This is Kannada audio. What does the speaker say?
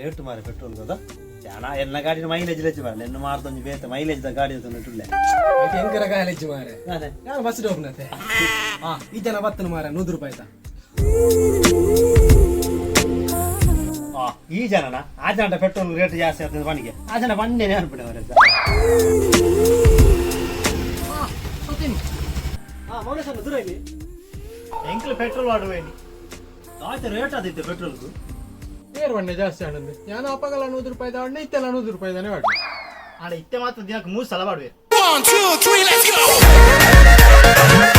ರೇಟ್ ಮಾರೆ ಪೆಟ್ರೋಲ್ కదా ಜನ ಎಲ್ಲ ಗಾಡಿನ ಮೈಲೇಜ್ ಲೆಚ್ಚ ಮಾರೆ ನಿನ್ನ ಮಾರ್ತೊಂದು ಬೇತ ಮೈಲೇಜ್ ದ ಗಾಡಿ ತಂದಿಟ್ಟುಳ್ಳೆ అయితే ఎంకర కాలేజ్ మారే ನಾನು ಬಸ್ ಹೋಗ್ನತೆ ಈ ಜನ ಬತ್ತನ ಮಾರ 100 ರೂಪಾಯಿ ಈ ಜನನ ಆ ಜನ ಪೆಟ್ರೋಲ್ ರೇಟ್ ಜಾಸ್ತಿ ಆಗ್ತದೆ ಮನೆಗೆ ಆ ಜನ ಬಂದೇನೆ ಅನ್ಬಿಡಿ ಅವರ ಮೌನೇಶ್ವರ ದೂರ ಇಲ್ಲಿ ಎಂಕ್ಲು ಪೆಟ್ರೋಲ್ ವಾಡುವೇನಿ ಆಯ್ತು ರೇಟ್ ಆದಿತ್ತು ಪೆಟ್ರೋಲ್ಗೂ ಏರ್ ಬಣ್ಣೆ ಜಾಸ್ತಿ ಆಡಂದು ನಾನು ಅಪ್ಪಗಲ್ಲ 100 ರೂಪಾಯಿ ಅಣ್ಣ ಇತ್ತೆಲ್ಲ 100 ರೂಪಾಯಿ ತಾನೆ ಮಾಡಿ ಆಡ ಇತ್ತೆ ಮಾತ್ರ ದಿನಕ್ಕೆ 3 ಸಲ ಮಾಡುವೆ 1 2 3 let's go